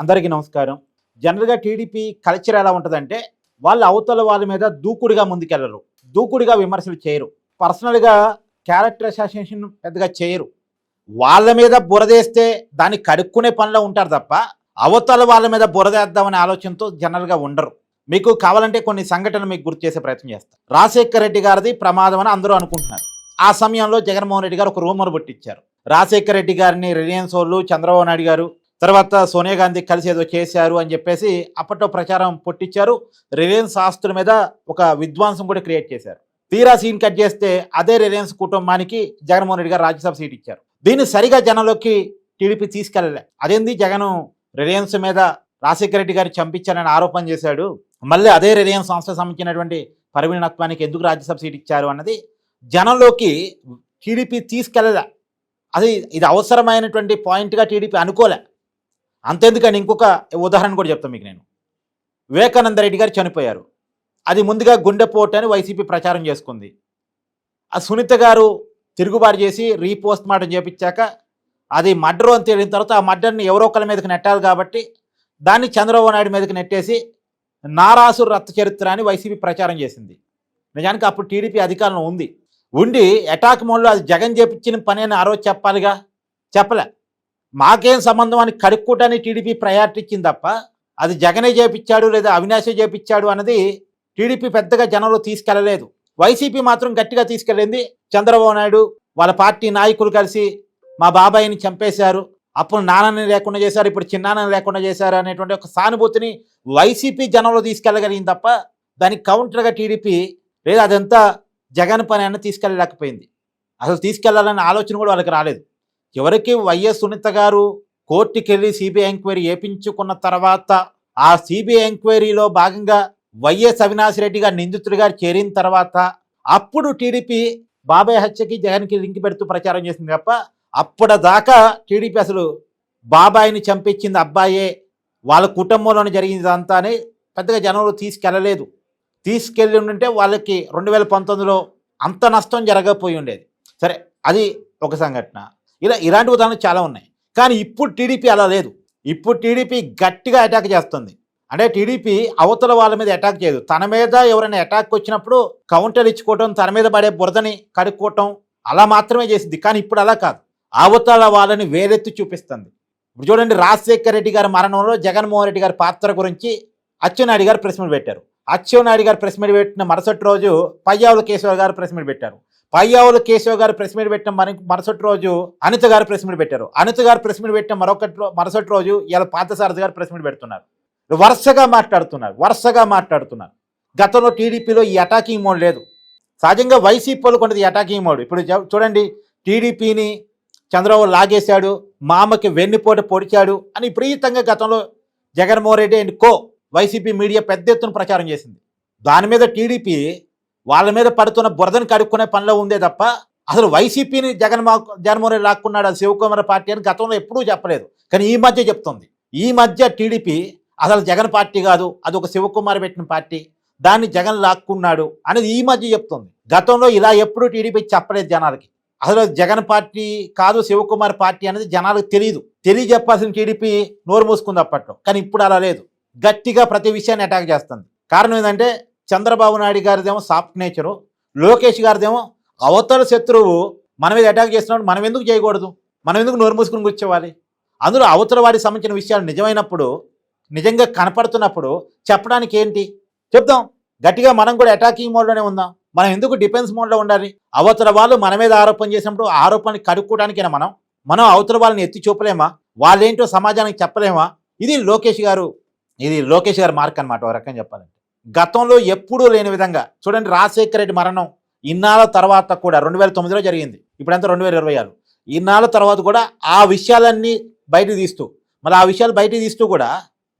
అందరికీ నమస్కారం. జనరల్‌గా టీడీపీ కల్చర్ ఎలా ఉంటదంటే, వాళ్ళు అవతల వాళ్ళ మీద దూకుడుగా ముందుకెళ్లరు. దూకుడుగా విమర్శలు చేయరు. పర్సనల్‌గా క్యారెక్టర్ అసాసినేషన్ పెద్దగా చేయరు. వాళ్ళ మీద బురదేస్తే దాన్ని కడుక్కునే పనిలో ఉంటారు తప్ప, అవతల వాళ్ళ మీద బురదేద్దామనే ఆలోచనతో జనరల్‌గా ఉండరు. మీకు కావాలంటే కొన్ని సంఘటనలు మీకు గుర్తు చేసే ప్రయత్నం చేస్తా. రాజశేఖర్ రెడ్డి గారిది ప్రమాదం అని అందరూ అనుకుంటున్నారు. ఆ సమయంలో జగన్మోహన్ రెడ్డి గారు ఒక రూమర్ పుట్టించారు. రాజశేఖర్ రెడ్డి గారిని రిలయన్స్ వాళ్ళు, చంద్రబాబు నాయుడు గారు, తర్వాత సోనియా గాంధీ కలిసి ఏదో చేశారు అని చెప్పేసి అప్పట్లో ప్రచారం పుట్టించారు. రిలయన్స్ ఆస్తుల మీద ఒక విధ్వంసం కూడా క్రియేట్ చేశారు. తీరా సీన్ కట్ చేస్తే అదే రిలయన్స్ కుటుంబానికి జగన్మోహన్ రెడ్డి గారు రాజ్యసభ సీట్ ఇచ్చారు. దీన్ని సరిగా జనంలోకి టీడీపీ తీసుకెళ్ళలే. అదేంది జగన్ రిలయన్స్ మీద రాజశేఖర రెడ్డి గారిని చంపించారని ఆరోపణ చేశాడు, మళ్ళీ అదే రిలయన్స్ సంస్థకు సంబంధించినటువంటి పరవీణ్ నత్వానికి ఎందుకు రాజ్యసభ సీట్ ఇచ్చారు అన్నది జనంలోకి టీడీపీ తీసుకెళ్ళలే. ఇది అవసరమైనటువంటి పాయింట్గా టీడీపీ అనుకోలే. అంతెందుకని ఇంకొక ఉదాహరణ కూడా చెప్తాను మీకు నేను. వివేకానంద రెడ్డి గారు చనిపోయారు. అది ముందుగా గుండెపోటు అని వైసీపీ ప్రచారం చేసుకుంది. ఆ సునీత గారు తిరుగుబాటు చేసి రీపోస్ట్ మార్టం చేపించాక అది మర్డర్ అని తేలిన తర్వాత ఆ మర్డర్ని ఎవరో ఒకరి మీదకి నెట్టాలి కాబట్టి దాన్ని చంద్రబాబు నాయుడు మీదకి నెట్టేసి నారాసు రక్త చరిత్ర అని వైసీపీ ప్రచారం చేసింది. నిజానికి అప్పుడు టీడీపీ అధికారంలో ఉండి అటాక్ మోడ్లో అది జగన్ చేపించిన పని అని ఆ రోజు చెప్పాలిగా, చెప్పలే. మాకేం సంబంధం అని కడుక్కోవటానికి టీడీపీ ప్రయారిటీ ఇచ్చింది తప్ప అది జగనే చేపించాడు లేదా అవినాశే చేపించాడు అన్నది టీడీపీ పెద్దగా జనంలో తీసుకెళ్లలేదు. వైసీపీ మాత్రం గట్టిగా తీసుకెళ్ళింది. చంద్రబాబు నాయుడు వాళ్ళ పార్టీ నాయకులు కలిసి మా బాబాయిని చంపేశారు, అప్పుడు నాన్నని లేకుండా చేశారు, ఇప్పుడు చిన్నాన్నని లేకుండా చేశారు అనేటువంటి ఒక సానుభూతిని వైసీపీ జనంలో తీసుకెళ్ళగలిగింది తప్ప దానికి కౌంటర్గా టీడీపీ లేదా అదంతా జగన్ పని అని తీసుకెళ్ళలేకపోయింది. అసలు తీసుకెళ్లాలనే ఆలోచన కూడా వాళ్ళకి రాలేదు. చివరికి వైఎస్ సునీత గారు కోర్టుకి వెళ్ళి సిబిఐ ఎంక్వైరీ చేయించుకున్న తర్వాత ఆ సిబిఐ ఎంక్వైరీలో భాగంగా వైఎస్ అవినాష్ రెడ్డి గారు నిందితుడిగా చేరిన తర్వాత అప్పుడు టీడీపీ బాబాయ్ హత్యకి జగన్కి లింక్ పెడుతూ ప్రచారం చేసింది తప్ప అప్పటిదాకా టీడీపీ అసలు బాబాయిని చంపించింది అబ్బాయే, వాళ్ళ కుటుంబంలోనే జరిగిందంతా అని పెద్దగా జనంలో తీసుకెళ్ళలేదు. తీసుకెళ్ళి ఉంటే వాళ్ళకి 2019లో అంత నష్టం జరగకపోయి ఉండేది. సరే, అది ఒక సంఘటన. ఇలాంటి ఉదాహరణలు చాలా ఉన్నాయి. కానీ ఇప్పుడు టీడీపీ అలా లేదు. ఇప్పుడు టీడీపీ గట్టిగా అటాక్ చేస్తుంది. అంటే టీడీపీ అవతల వాళ్ళ మీద అటాక్ చేయదు. తన మీద ఎవరైనా అటాక్ వచ్చినప్పుడు కౌంటర్ ఇచ్చుకోవటం, తన మీద పడే బురదని కడుక్కోవటం అలా మాత్రమే చేసింది. కానీ ఇప్పుడు అలా కాదు, అవతల వాళ్ళని వేలెత్తి చూపిస్తుంది. ఇప్పుడు చూడండి, రాజశేఖర రెడ్డి గారి మరణంలో జగన్మోహన్ రెడ్డి గారి పాత్ర గురించి అచ్చెన్నాయుడు గారు ప్రెస్ మీట్ పెట్టారు. అచ్చెన్నాయుడు గారు ప్రెస్ మీట్ పెట్టిన మరుసటి రోజు పయ్యావుల కేశవ గారు ప్రెస్ మీట్ పెట్టారు. పయ్యావుల కేశవ గారు ప్రెస్ మీట్ పెట్టిన మరుసటి రోజు అనిత గారు ప్రెస్ మీట్ పెట్టారు. అనిత గారు ప్రెస్ మీట్ పెట్టిన మరుసటి రోజు ఇలా పార్థసారథి గారు ప్రెస్ మీట్ పెడుతున్నారు. వరుసగా మాట్లాడుతున్నారు. గతంలో టీడీపీలో ఈ అటాకింగ్ మోడ్ లేదు. సహజంగా వైసీపీలో కొన్నది అటాకింగ్ మోడ్. ఇప్పుడు చూడండి, టీడీపీని చంద్రబాబు లాగేశాడు, మామకి వెన్నుపోటు పొడిచాడు అని విపరీతంగా గతంలో Jaganmohan Reddy and co YCP media పెద్ద ఎత్తున ప్రచారం చేసింది. దాని మీద టీడీపీ వాళ్ళ మీద పడుతున్న బురదను కడుక్కునే పనిలో ఉందే తప్ప అసలు వైసీపీని జగన్మోహన్ రెడ్డి లాక్కున్నాడు, అది శివకుమార్ పార్టీ అని గతంలో ఎప్పుడూ చెప్పలేదు. కానీ ఈ మధ్య చెప్తుంది. ఈ మధ్య టీడీపీ అసలు జగన్ పార్టీ కాదు, అది ఒక శివకుమార్ పెట్టిన పార్టీ, దాన్ని జగన్ లాక్కున్నాడు అనేది ఈ మధ్య చెప్తుంది. గతంలో ఇలా ఎప్పుడూ టీడీపీ చెప్పలేదు జనాలకి. అసలు జగన్ పార్టీ కాదు, శివకుమార్ పార్టీ అనేది జనాలకు తెలియజెప్పాల్సిన టీడీపీ నోరు మూసుకుంది అప్పట్లో. కానీ ఇప్పుడు అలా లేదు, గట్టిగా ప్రతి విషయాన్ని అటాక్ చేస్తుంది. కారణం ఏంటంటే చంద్రబాబు నాయుడు గారిదేమో సాఫ్ట్ నేచరు, లోకేష్ గారిదేమో అవతల శత్రువు మన మీద అటాక్ చేస్తున్నాడు, మనం ఎందుకు చేయకూడదు, మనం ఎందుకు నోరు మూసుకుని కూర్చోవాలి. అందులో అవతల వారికి సంబంధించిన విషయాలు నిజమైనప్పుడు, నిజంగా కనపడుతున్నప్పుడు చెప్పడానికి ఏంటి చెప్దాం. గట్టిగా మనం కూడా అటాకింగ్ మోడ్లోనే ఉందాం. మనం ఎందుకు డిఫెన్స్ మోడ్లో ఉండాలి? అవతల వాళ్ళు మన మీద ఆరోపణ చేసినప్పుడు ఆరోపణని కడుక్కోవడానికైనా మనం అవతల వాళ్ళని ఎత్తి చూపలేమా? వాళ్ళేంటో సమాజానికి చెప్పలేమా? ఇది లోకేష్ గారు మార్క్ అనమాట. ఒక రకంగా చెప్పాలంటే గతంలో ఎప్పుడూ లేని విధంగా చూడండి, రాజశేఖర రెడ్డి మరణం ఇన్నాళ్ళ తర్వాత కూడా 2009లో జరిగింది, ఇప్పుడంతా 2026. ఇన్నాళ్ళ తర్వాత కూడా ఆ విషయాలన్నీ బయటకు తీస్తూ, మళ్ళీ ఆ విషయాలు బయటకు తీస్తూ కూడా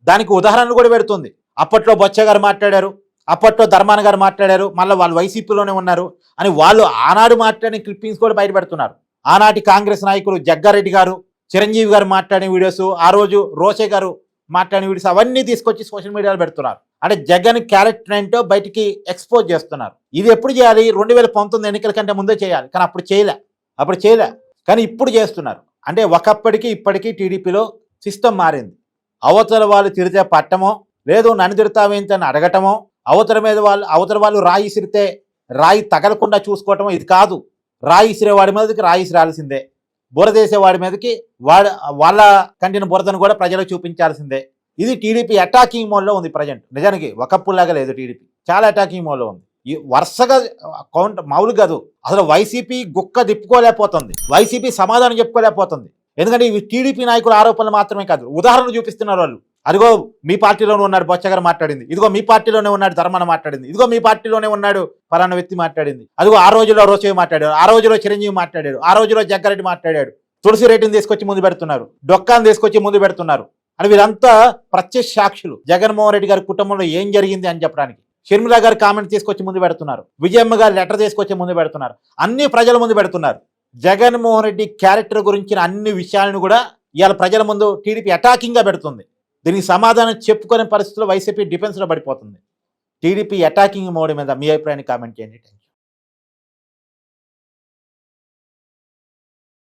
దానికి ఉదాహరణలు కూడా పెడుతుంది. అప్పట్లో బొచ్చ గారు మాట్లాడారు, అప్పట్లో ధర్మాన గారు మాట్లాడారు, మళ్ళీ వాళ్ళు వైసీపీలోనే ఉన్నారు అని వాళ్ళు ఆనాడు మాట్లాడిన క్లిప్పింగ్స్ కూడా బయట పెడుతున్నారు. ఆనాటి కాంగ్రెస్ నాయకులు జగ్గారెడ్డి గారు, చిరంజీవి గారు మాట్లాడిన వీడియోస్, ఆ రోజు రోషే గారు మాట్లాడిన వీడియోస్ అవన్నీ తీసుకొచ్చి సోషల్ మీడియాలో పెడుతున్నారు. అంటే జగన్ క్యారెక్టర్ ఏంటో బయటికి ఎక్స్పోజ్ చేస్తున్నారు. ఇది ఎప్పుడు చేయాలి? 2019 ఎన్నికల కంటే ముందే చేయాలి. కానీ అప్పుడు చేయలే. కానీ ఇప్పుడు చేస్తున్నారు. అంటే ఒకప్పటికి ఇప్పటికీ టీడీపీలో సిస్టమ్ మారింది. అవతల వాళ్ళు తిడితే పట్టమో, లేదు నన్ను తిడతావేంటని అడగటమో, అవతల వాళ్ళు రాయి ఇసిరితే రాయి తగలకుండా చూసుకోవటమో ఇది కాదు. రాయి ఇసిరే వాడి మీదకి రాయి ఇసిరాల్సిందే, బురదేసే వాడి మీదకి వాళ్ళ కంటిన బురదను కూడా ప్రజలకు చూపించాల్సిందే. ఇది టీడీపీ అటాకింగ్ మోడ్లో ఉంది ప్రజెంట్. నిజానికి ఒకప్పుడులాగా లేదు, టీడీపీ చాలా అటాకింగ్ మోడ్లో ఉంది. ఈ వరుసగా మామూలు కాదు, అసలు వైసీపీ గుక్క తిప్పుకోలేకపోతుంది, వైసీపీ సమాధానం చెప్పుకోలేకపోతుంది. ఎందుకంటే ఇవి టీడీపీ నాయకుల ఆరోపణలు మాత్రమే కాదు, ఉదాహరణలు చూపిస్తున్నారు వాళ్ళు. అదిగో మీ పార్టీలోనే ఉన్నాడు బొచ్చగారు మాట్లాడింది, ఇదిగో మీ పార్టీలోనే ఉన్నాడు ధర్మన మాట్లాడింది, ఇదిగో మీ పార్టీలోనే ఉన్నాడు పలానా వ్యక్తి మాట్లాడింది, అదిగో ఆ రోజులో రోషయ్య మాట్లాడాడు, ఆ రోజులో చిరంజీవి మాట్లాడాడు, ఆ రోజులో జగ్గారెడ్డి మాట్లాడాడు, తులసి రెడ్డిని తీసుకొచ్చి ముందు పెడుతున్నారు, డొక్కాను తీసుకొచ్చి ముందు పెడుతున్నారు అని వీరంతా ప్రత్యక్ష సాక్షులు. జగన్మోహన్ రెడ్డి గారి కుటుంబంలో ఏం జరిగింది అని చెప్పడానికి షర్మిల గారి కామెంట్ తీసుకొచ్చి ముందు పెడుతున్నారు, విజయమ్మ గారి లెటర్ తీసుకొచ్చి ముందు పెడుతున్నారు, అన్ని ప్రజల ముందు పెడుతున్నారు. జగన్మోహన్ రెడ్డి క్యారెక్టర్ గురించిన అన్ని విషయాలను కూడా ఇవాళ ప్రజల ముందు టీడీపీ అటాకింగ్గా పెడుతుంది. దీనికి సమాధానం చెప్పుకునే పరిస్థితుల్లో వైసీపీ డిఫెన్స్లో పడిపోతుంది. టీడీపీ అటాకింగ్ మోడ్ మీద మీ అభిప్రాయాన్ని కామెంట్ చేయండి.